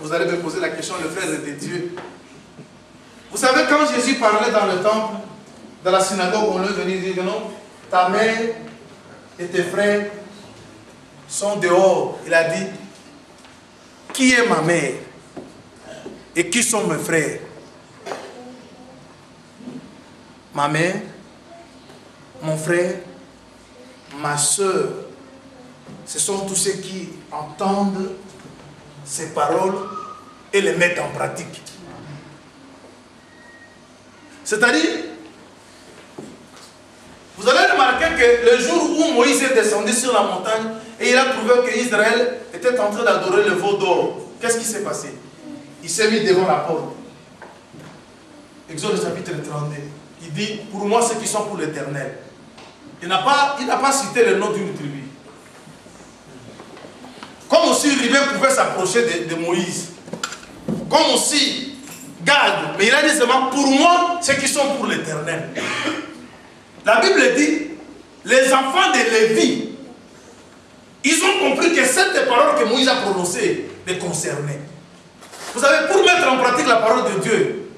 Vous allez me poser la question, le frère de Dieu. Vous savez, quand Jésus parlait dans le temple, dans la synagogue, on lui venait dire que non, ta mère et tes frères sont dehors. Il a dit, qui est ma mère et qui sont mes frères? Ma mère, mon frère, ma soeur, ce sont tous ceux qui entendent ces paroles et les mettent en pratique. C'est-à-dire, vous avez remarqué que le jour où Moïse est descendu sur la montagne et il a trouvé qu'Israël était en train d'adorer le veau d'or, qu'est-ce qui s'est passé? Il s'est mis devant la porte. Exode chapitre 32. Il dit, pour moi, ceux qui sont pour l'Éternel. Il n'a pas cité le nom d'une tribu. Comme aussi Ruben pouvait s'approcher de Moïse. Comme aussi Gad. Mais il a dit seulement, pour moi, ceux qui sont pour l'Éternel. La Bible dit, les enfants de Lévi, ils ont compris que cette parole que Moïse a prononcée les concernait. Vous savez, pour mettre en pratique la parole de Dieu,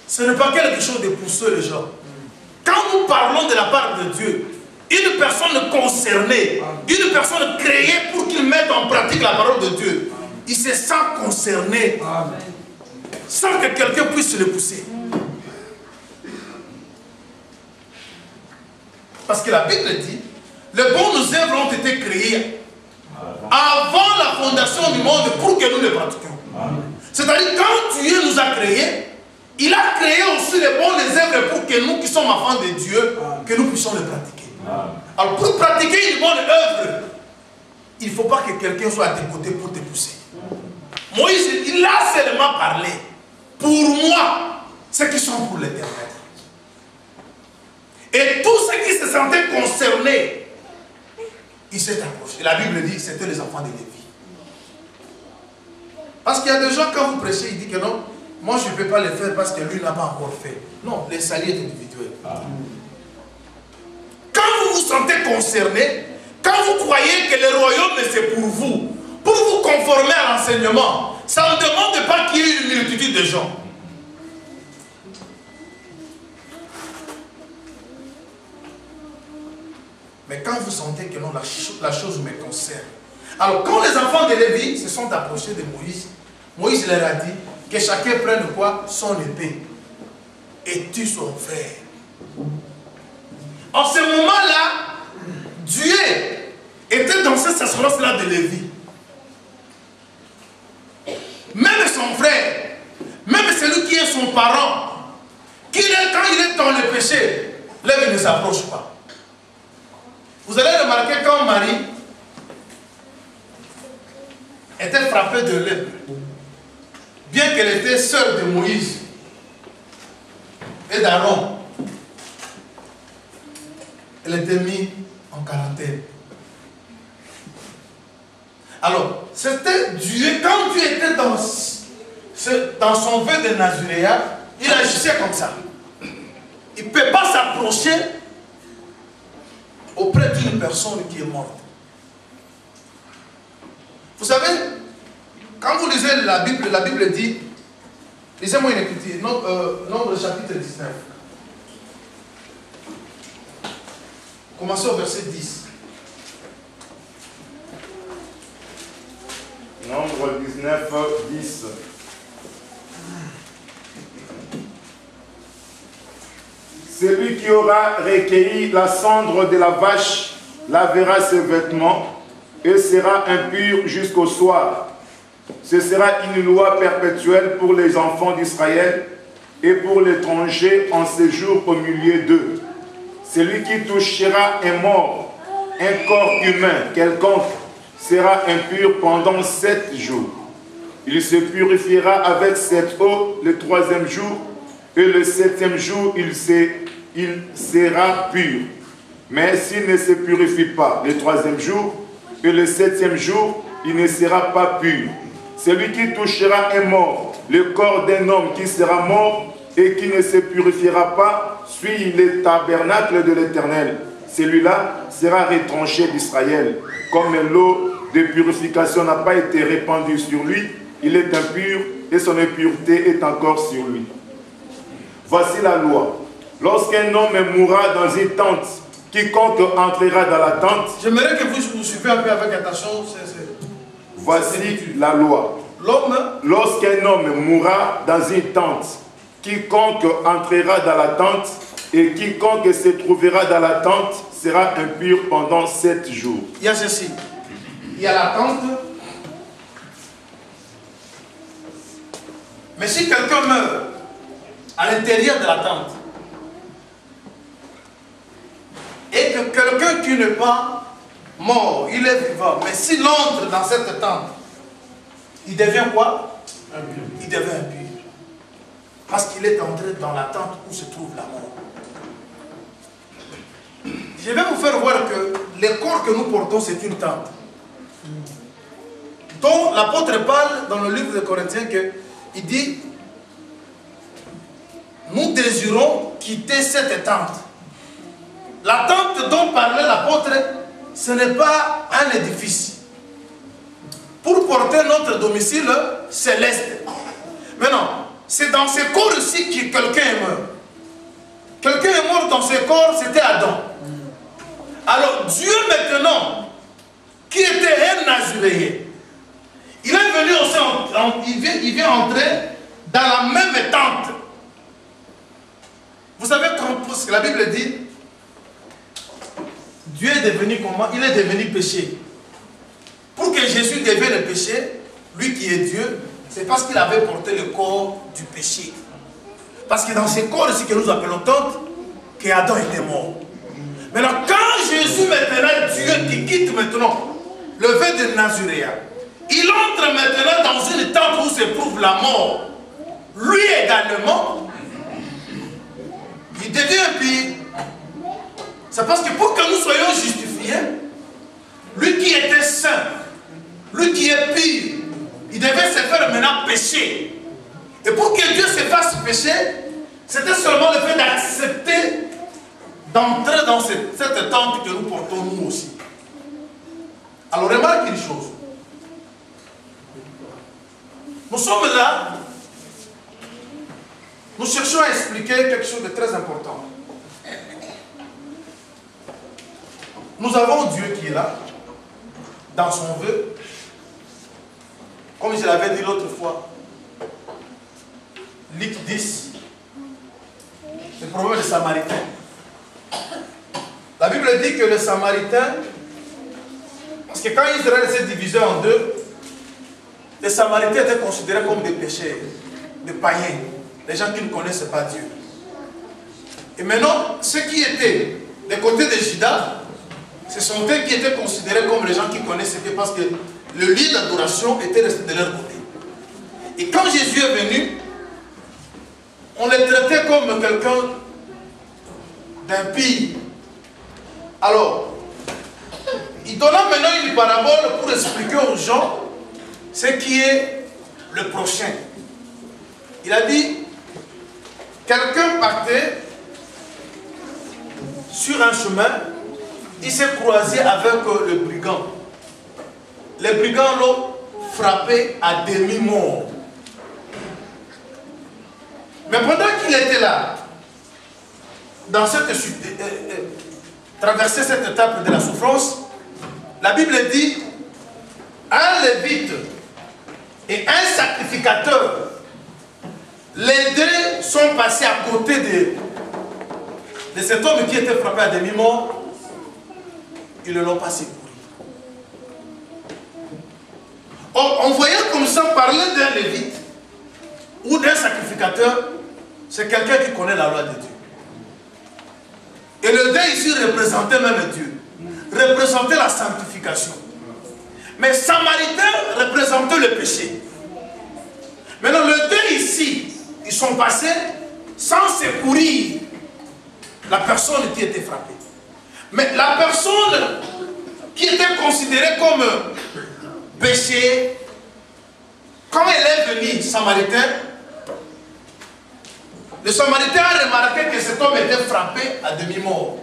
ce n'est pas quelque chose de pousseux les gens. Quand nous parlons de la part de Dieu, une personne concernée, une personne créée pour qu'il mette en pratique la parole de Dieu, il se sent concerné sans que quelqu'un puisse le pousser. Parce que la Bible dit, les bonnes œuvres ont été créées avant la fondation du monde pour que nous les pratiquions. C'est-à-dire, quand Dieu nous a créés, il a créé aussi les bonnes œuvres pour que nous qui sommes enfants de Dieu, que nous puissions les pratiquer. Alors pour pratiquer une bonne œuvre, il ne faut pas que quelqu'un soit à tes côtés pour te pousser. Moïse, il a seulement parlé. Pour moi, ceux qui sont pour l'Éternel. Et tous ceux qui se sentaient concernés, il s'est approché. La Bible dit que c'était les enfants de Lévi. Parce qu'il y a des gens, quand vous prêchez, ils disent que non, moi je ne peux pas le faire parce que lui n'a pas encore fait. Non, les salut est individuel. Quand vous vous sentez concerné, quand vous croyez que le royaume c'est pour vous conformer à l'enseignement, ça ne demande pas qu'il y ait une multitude de gens. Mais quand vous sentez que non, la chose me concerne. Alors quand les enfants de Lévi se sont approchés de Moïse, Moïse leur a dit que chacun prenne quoi? Son épée et tue son frère. En ce moment-là, Dieu était dans cette sacerdoce-là de Lévi. Même son frère, même celui qui est son parent, quand il est dans le péché, Lévi ne s'approche pas. Vous allez remarquer quand Marie était frappée de lèpre, bien qu'elle était sœur de Moïse et d'Aaron, elle était mise en quarantaine. Alors, c'était Dieu, quand Dieu était dans son vœu de Nazuréa, il agissait comme ça. Il ne peut pas s'approcher auprès d'une personne qui est morte. Vous savez, quand vous lisez la Bible dit, lisez-moi une écriture, Nombre chapitre 19. Commencez au verset 10. Nombre 19, 10. Celui qui aura recueilli la cendre de la vache lavera ses vêtements et sera impur jusqu'au soir. Ce sera une loi perpétuelle pour les enfants d'Israël et pour l'étranger en séjour au milieu d'eux. Celui qui touchera un mort, un corps humain quelconque, sera impur pendant 7 jours. Il se purifiera avec cette eau le 3e jour, et le 7e jour, il sera pur. Mais s'il ne se purifie pas le 3e jour, et le 7e jour, il ne sera pas pur. Celui qui touchera un mort, le corps d'un homme qui sera mort, et qui ne se purifiera pas, suit le tabernacle de l'Éternel. Celui-là sera retranché d'Israël. Comme l'eau de purification n'a pas été répandue sur lui, il est impur et son impureté est encore sur lui. Voici la loi. Lorsqu'un homme mourra dans une tente, quiconque entrera dans la tente... J'aimerais que vous suivez un peu avec attention. Voici la loi. Lorsqu'un homme mourra dans une tente, quiconque entrera dans la tente et quiconque se trouvera dans la tente sera impur pendant 7 jours. Il y a ceci. Il y a la tente. Mais si quelqu'un meurt à l'intérieur de la tente et que quelqu'un qui n'est pas mort, il est vivant, mais s'il entre dans cette tente, il devient quoi? Impur. Il devient impur. Parce qu'il est entré dans la tente où se trouve la mort. Je vais vous faire voir que le corps que nous portons, c'est une tente. Donc l'apôtre parle dans le livre de Corinthiens que il dit, nous désirons quitter cette tente. La tente dont parlait l'apôtre, ce n'est pas un édifice. Pour porter notre domicile céleste. Mais non, c'est dans ce corps-ci que quelqu'un est mort. Quelqu'un est mort dans ce corps, c'était Adam. Alors Dieu maintenant, qui était un nazuréen, il est venu aussi, il vient entrer dans la même tente. Vous savez ce que la Bible dit? Dieu est devenu comment? Il est devenu péché. Pour que Jésus devienne péché, lui qui est Dieu, c'est parce qu'il avait porté le corps du péché. Parce que dans ce corps ici que nous appelons tente, qu'Adam était mort. Maintenant, quand Jésus maintenant, Dieu qui quitte maintenant le vœu de Nazuréa, il entre maintenant dans une tente où se trouve la mort. Lui également, il devient impur. C'est parce que pour que nous soyons justifiés, lui qui était saint, lui qui est pur, il devait se faire maintenant pécher. Et pour que Dieu se fasse pécher, c'était seulement le fait d'accepter d'entrer dans cette tente que nous portons nous aussi. Alors remarquez une chose. Nous sommes là, nous cherchons à expliquer quelque chose de très important. Nous avons Dieu qui est là, dans son vœu, comme je l'avais dit l'autre fois, Luc 10, le problème des Samaritains. La Bible dit que les Samaritains, parce que quand Israël s'est divisé en deux, les Samaritains étaient considérés comme des pécheurs, des païens, des gens qui ne connaissent pas Dieu. Et maintenant, ceux qui étaient des côtés de Juda, ce sont eux qui étaient considérés comme les gens qui connaissaient Dieu, parce que le lieu d'adoration était resté de leur côté. Et quand Jésus est venu, on les traitait comme quelqu'un d'impie. Alors, il donna maintenant une parabole pour expliquer aux gens ce qui est le prochain. Il a dit, quelqu'un partait sur un chemin, il s'est croisé avec le brigand. Les brigands l'ont frappé à demi-mort. Mais pendant qu'il était là, dans traverser cette étape de la souffrance, la Bible dit, un lévite et un sacrificateur, les deux sont passés à côté de cet homme qui était frappé à demi-mort. Ils ne l'ont pas secouru. En voyant comme ça parler d'un lévite ou d'un sacrificateur, c'est quelqu'un qui connaît la loi de Dieu. Et le deuil ici représentait même Dieu, représentait la sanctification. Mais Samaritain représentait le péché. Maintenant, le deuil ici, ils sont passés sans secourir la personne qui était frappée. Mais la personne qui était considérée comme péché, quand elle est venue, Samaritain, le Samaritain a remarqué que cet homme était frappé à demi-mort.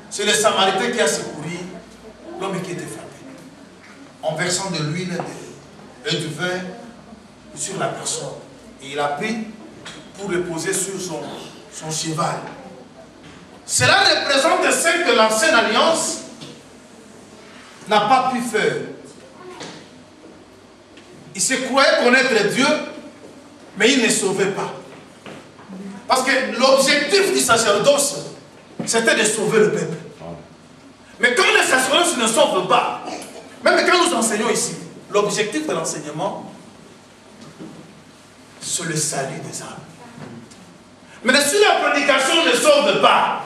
C'est le Samaritain qui a secouru l'homme qui était frappé, en versant de l'huile et du vin sur la personne. Et il a pris pour le poser sur son cheval. Cela représente ce que l'ancienne alliance n'a pas pu faire. Il se croyait connaître Dieu, mais il ne sauvait pas. Parce que l'objectif du sacerdoce, c'était de sauver le peuple. Mais quand le sacerdoce ne sauve pas, même quand nous enseignons ici, l'objectif de l'enseignement, c'est le salut des âmes. Mais si la prédication ne sauve pas,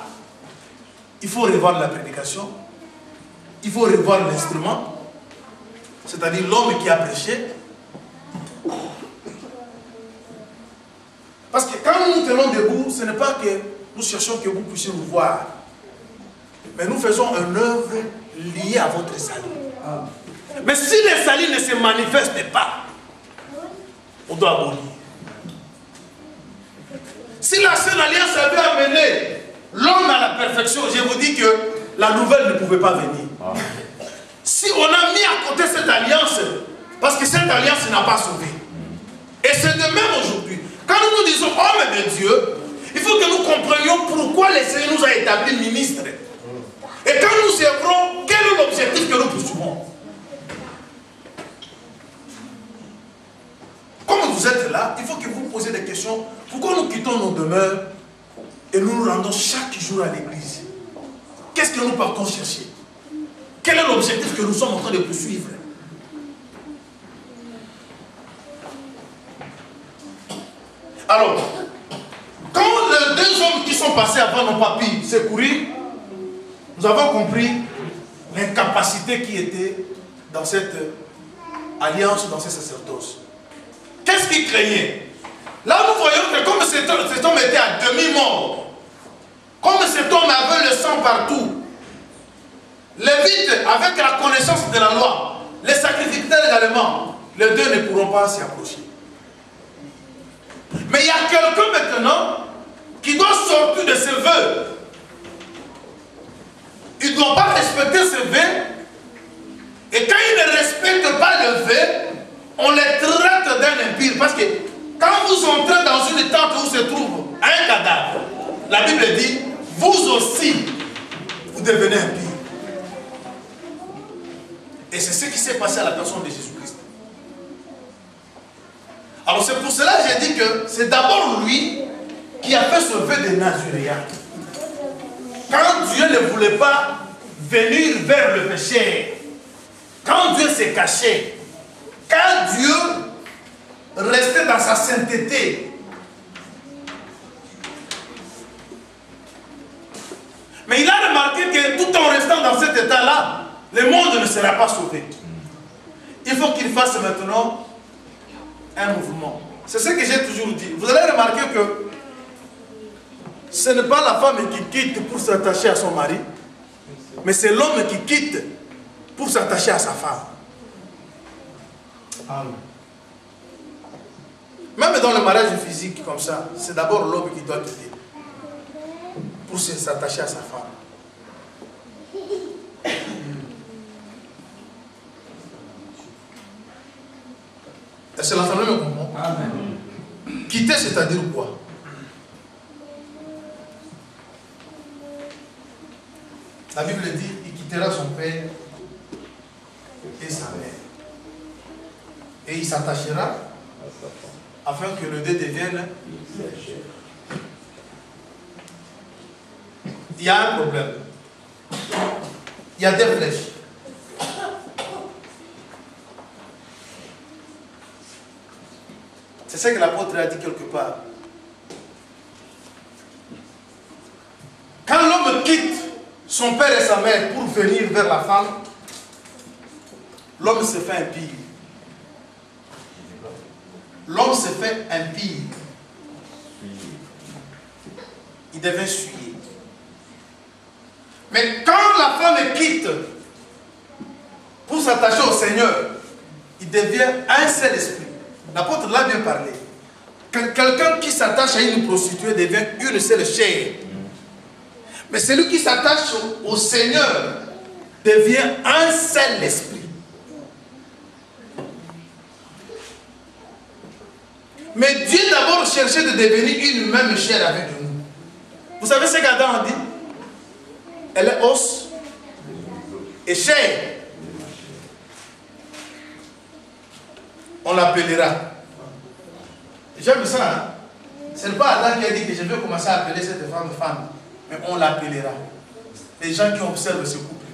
il faut revoir la prédication, il faut revoir l'instrument, c'est-à-dire l'homme qui a prêché. Parce que quand nous nous tenons debout, ce n'est pas que nous cherchons que vous puissiez nous voir, mais nous faisons une œuvre liée à votre salut. Mais si le salut ne se manifeste pas, on doit abolir. Si la Sainte Alliance avait amené l'homme à la perfection, je vous dis que la nouvelle ne pouvait pas venir. Si on a mis à côté cette alliance, parce que cette alliance n'a pas sauvé. Et c'est de même aujourd'hui. Quand nous nous disons homme de Dieu, il faut que nous comprenions pourquoi le Seigneur nous a établis ministres. Et quand nous œuvrons, quel est l'objectif que nous poursuivons? Comme vous êtes là, il faut que vous posiez des questions. Pourquoi nous quittons nos demeures et nous nous rendons chaque jour à l'église? Qu'est-ce que nous partons chercher? Quel est l'objectif que nous sommes en train de poursuivre? Alors, quand les deux hommes qui sont passés avant nos papilles secourir, nous avons compris l'incapacité qui était dans cette alliance, dans ce sacerdoce. Qu'est-ce qu'ils craignaient? Là, nous voyons que comme cet homme était à demi-mort, comme cet homme avait le sang partout, Lévite, avec la connaissance de la loi, les sacrificateurs également, les deux ne pourront pas s'y approcher. Mais il y a quelqu'un maintenant qui doit sortir de ses vœux. Il ne doit pas respecter ses vœux. Et quand il ne respecte pas le vœu, on les traite d'un impie. Parce que quand vous entrez dans une tente où se trouve un cadavre, la Bible dit, vous aussi, vous devenez impie. Et c'est ce qui s'est passé à la personne de Jésus-Christ. Alors c'est pour cela que j'ai dit que c'est d'abord lui qui a fait ce vœu de Nazuréat. Quand Dieu ne voulait pas venir vers le péché, quand Dieu s'est caché, quand Dieu restait dans sa sainteté, mais il a remarqué que tout en restant dans cet état-là, le monde ne sera pas sauvé. Il faut qu'il fasse maintenant un mouvement. C'est ce que j'ai toujours dit. Vous allez remarquer que ce n'est pas la femme qui quitte pour s'attacher à son mari, mais c'est l'homme qui quitte pour s'attacher à sa femme. Amen. Même dans le mariage physique comme ça, c'est d'abord l'homme qui doit quitter pour s'attacher à sa femme. Est-ce que l'ensemble me comprend? Amen. Quitter, c'est-à-dire quoi? La Bible dit, il quittera son père et sa mère. Et il s'attachera afin que le deux devienne. Il y a un problème. Il y a des flèches. C'est ça que l'apôtre a dit quelque part. Quand l'homme quitte son père et sa mère pour venir vers la femme, l'homme se fait impie. L'homme se fait impie. Il devait suyer. Mais quand la femme quitte pour s'attacher au Seigneur, il devient un seul esprit. L'apôtre l'a bien parlé. Quelqu'un qui s'attache à une prostituée devient une seule chair. Mais celui qui s'attache au Seigneur devient un seul esprit. Mais Dieu d'abord cherchait de devenir une même chair avec nous. Vous savez ce qu'Adam a dit? Elle est os et chair. On l'appellera. J'aime ça. Hein? Ce n'est pas Adam qui a dit que je vais commencer à appeler cette femme femme. Mais on l'appellera. Les gens qui observent ce couple.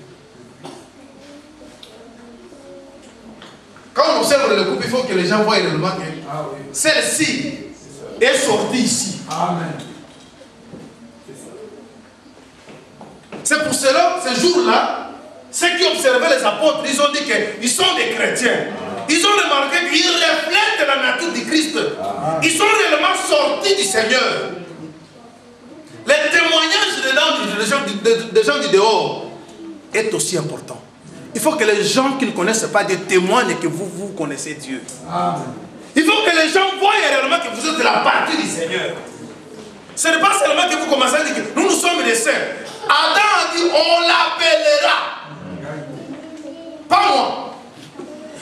Quand on observe le couple, il faut que les gens voient réellement que celle-ci est sortie ici. Amen. C'est pour cela, ce jour-là, ceux qui observaient les apôtres, ils ont dit qu'ils sont des chrétiens. Ils ont remarqué qu'ils reflètent la nature du Christ. Ils sont réellement sortis du Seigneur. Les témoignages des gens du dehors est aussi important. Il faut que les gens qui ne connaissent pas Dieu témoignent que vous connaissez Dieu. Amen. Il faut que les gens voient réellement que vous êtes de la partie du Seigneur. Ce n'est pas seulement que vous commencez à dire que nous sommes les saints. Adam a dit on l'appellera. Pas moi.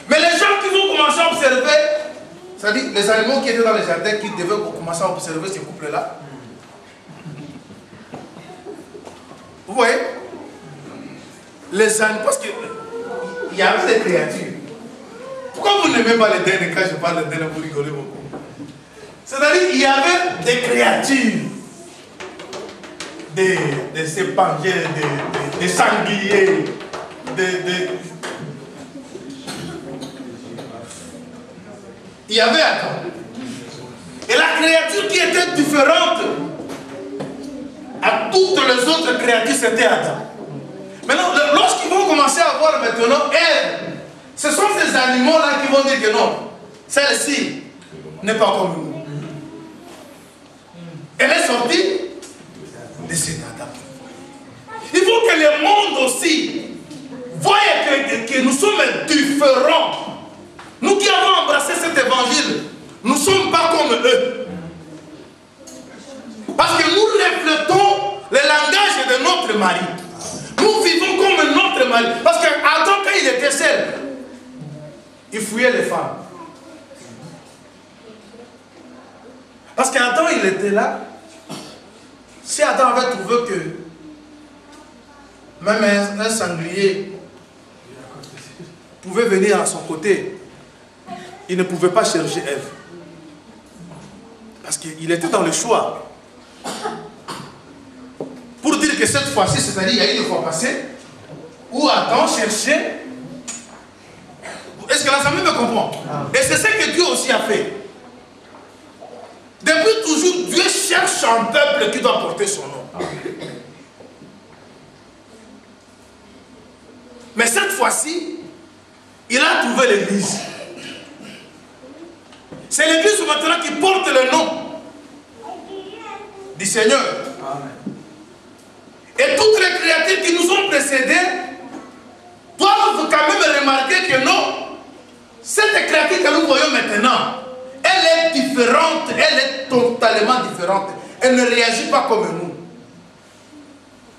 Mais les gens qui vont commencer à observer, c'est-à-dire les animaux qui étaient dans les jardins, qui devaient commencer à observer ces couples-là. Vous voyez? Les animaux, parce qu'il y avait des créatures. Pourquoi vous n'aimez pas les derniers? Quand je parle des derniers, vous rigolez beaucoup. C'est-à-dire qu'il y avait des créatures, des épingés, des sangliers, il y avait Adam. Et la créature qui était différente à toutes les autres créatures, c'était Adam. Maintenant, lorsqu'ils vont commencer à voir maintenant elle, ce sont ces animaux-là qui vont dire que non, celle-ci n'est pas comme nous. Elle est sortie de cet Adam. Il faut que le monde aussi voie que nous sommes différents. Nous qui avons embrassé cet évangile, nous ne sommes pas comme eux. Parce que nous reflétons le langage de notre mari. Nous vivons comme notre mari. Parce qu'Adam, quand il était seul, il fouillait les femmes. Parce qu'Adam, il était là. Si Adam avait trouvé que même un sanglier pouvait venir à son côté, il ne pouvait pas chercher Ève. Parce qu'il était dans le choix. Pour dire que cette fois-ci, c'est-à-dire il y a eu une fois passée, où Adam cherchait. Est-ce que l'ensemble me comprend? Et c'est ce que Dieu aussi a fait. Depuis toujours, Dieu cherche un peuple qui doit porter son nom. Mais cette fois-ci, il a trouvé l'église. C'est l'église maintenant qui porte le nom du Seigneur. Amen. Et toutes les créatures qui nous ont précédés doivent quand même remarquer que non, cette créature que nous voyons maintenant, elle est différente, elle est totalement différente. Elle ne réagit pas comme nous.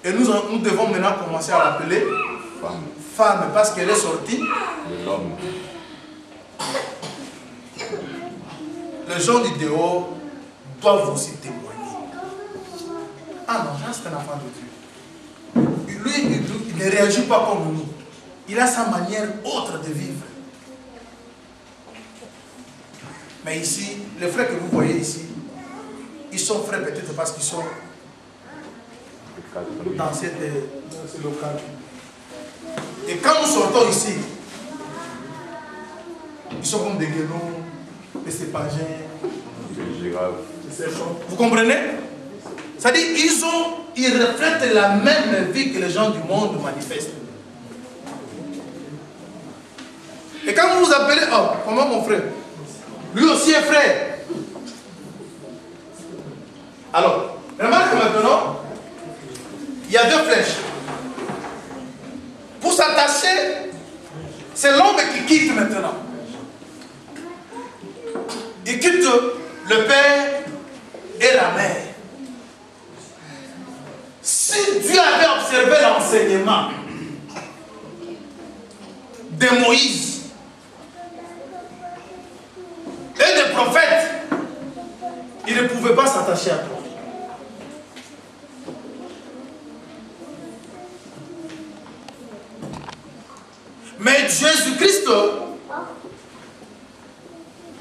Et nous devons maintenant commencer à l'appeler femme parce qu'elle est sortie de l'homme. Les gens du dehors doivent aussi témoigner. Ah non, c'est un enfant de Dieu. Lui, il ne réagit pas comme nous. Il a sa manière autre de vivre. Mais ici, les frères que vous voyez ici, ils sont frères peut-être parce qu'ils sont dans ce local. Et quand nous sortons ici, ils sont comme des guenons, des sépagins, des girafes. Vous comprenez? C'est-à-dire ils reflètent la même vie que les gens du monde manifestent. Et quand vous vous appelez, oh, comment mon frère? Lui aussi est frère. Alors, remarque maintenant, il y a deux flèches. Pour s'attacher, c'est l'homme qui quitte maintenant. Il quitte le père et la mère. Si Dieu avait observé l'enseignement de Moïse et des prophètes, il ne pouvait pas s'attacher à toi. Mais Jésus-Christ,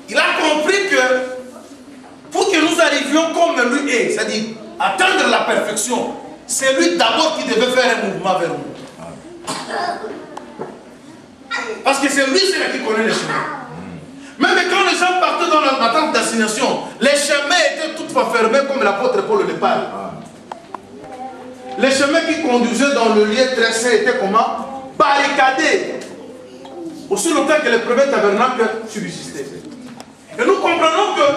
il a compris que pour que nous arrivions comme lui est, c'est-à-dire atteindre la perfection, c'est lui d'abord qui devait faire un mouvement vers nous. Parce que c'est lui celui qui connaît les chemins. Même quand les gens partaient dans l'attente d'assignation, les chemins étaient toutefois fermés comme l'apôtre Paul le parle. Les chemins qui conduisaient dans le lieu très saint étaient comment? Barricadés. Aussi longtemps que le premier tabernacle subsistait. Et nous comprenons que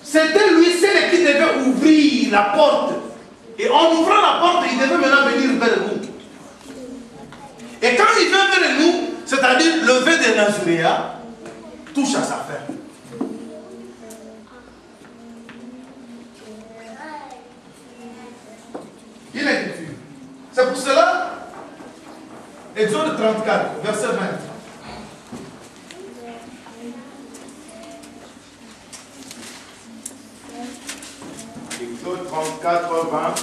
c'était lui seul qui devait ouvrir la porte. Et en ouvrant la porte, il devait maintenant venir vers nous. Et quand il vient vers nous, c'est-à-dire lever des Nazuréas, touche à sa fin. Il est écrit. C'est pour cela, Exode 34, verset 20. Exode 34, 20.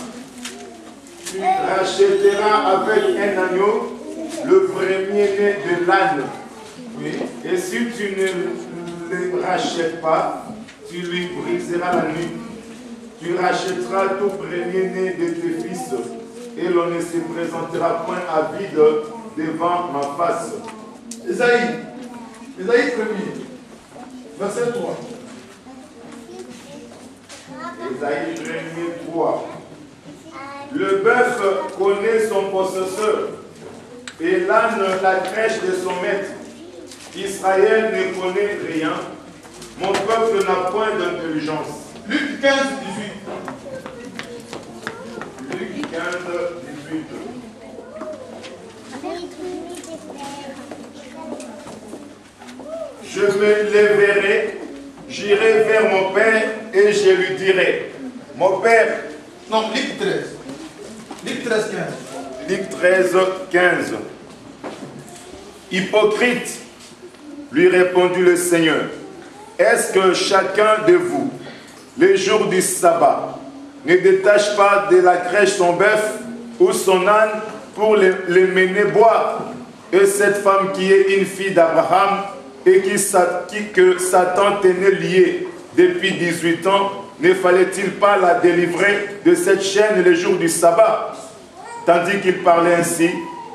Tu rachèteras avec un agneau le premier-né de l'âne. Oui. Et si tu ne le rachètes pas, tu lui briseras la nuque. Tu rachèteras tout premier-né de tes fils, et l'on ne se présentera point à vide devant ma face. Ésaïe 1er, verset 3. Ésaïe 1er, 3. Le bœuf connaît son possesseur, et l'âne la crèche de son maître. Israël ne connaît rien. Mon peuple n'a point d'intelligence. Luc 15, 18. Luc 15, 18. Je me lèverai, j'irai vers mon père et je lui dirai, mon père. Non, Luc 13. Luc 13, 15. Luc 13, 15. Hypocrite, lui répondit le Seigneur, est-ce que chacun de vous, les jours du sabbat, ne détache pas de la crèche son bœuf ou son âne pour le mener boire? Et cette femme qui est une fille d'Abraham et que Satan tenait liée depuis 18 ans, ne fallait-il pas la délivrer de cette chaîne le jour du sabbat? Tandis qu'il parlait ainsi,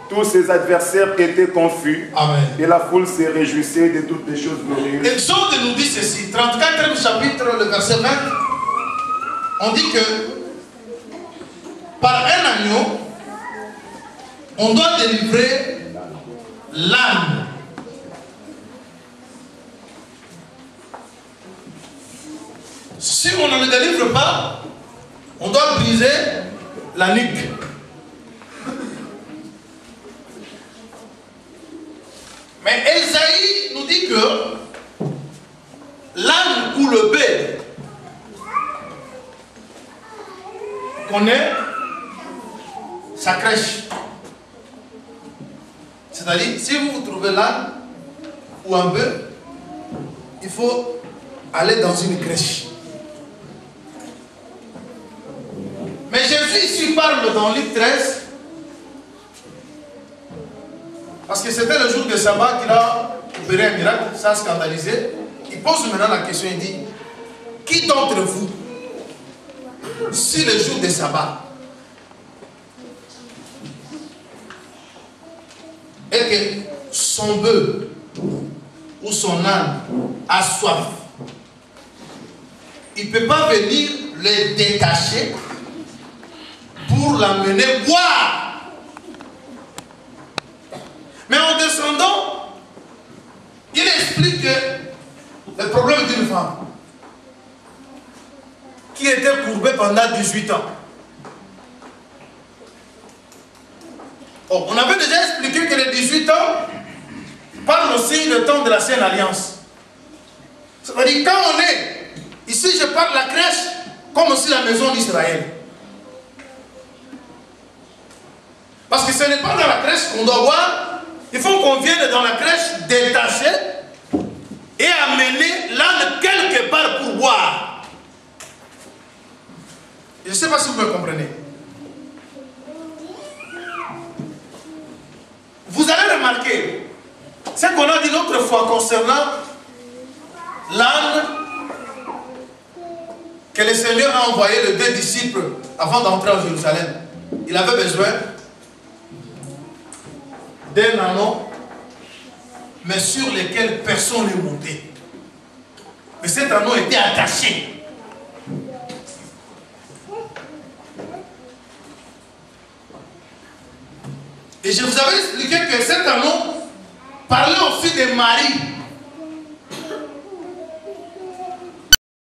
tous ses adversaires étaient confus. Amen. Et la foule se réjouissait de toutes les choses glorieuses. Exode nous dit ceci, 34e chapitre, le verset 20. On dit que par un agneau, on doit délivrer l'âne. Si on ne le délivre pas, on doit briser la nuque. Mais Esaïe nous dit que l'âne ou le bœuf connaît sa crèche. C'est-à-dire, si vous trouvez l'âne ou un bœuf, il faut aller dans une crèche. Mais Jésus ici parle dans Luc 13, parce que c'était le jour de sabbat qu'il a opéré un miracle, ça a scandalisé. Il pose maintenant la question, il dit, qui d'entre vous, si le jour de sabbat, et que son bœuf ou son âne a soif, il ne peut pas venir le détacher pour l'amener boire? Mais en descendant, il explique le problème d'une femme qui était courbée pendant 18 ans. Oh, on avait déjà expliqué que les 18 ans parlent aussi le temps de la Sainte Alliance. C'est-à-dire, quand on est, ici je parle de la crèche comme aussi la maison d'Israël. Parce que ce n'est pas dans la crèche qu'on doit boire. Il faut qu'on vienne dans la crèche détacher et amener l'âne quelque part pour boire. Je ne sais pas si vous me comprenez. Vous allez remarquer ce qu'on a dit l'autre fois concernant l'âne que le Seigneur a envoyé les 2 disciples avant d'entrer en Jérusalem. Il avait besoin d'un anneau, mais sur lequel personne n'est monté. Mais cet anneau était attaché. Et je vous avais expliqué que cet anneau parlait aussi de Marie.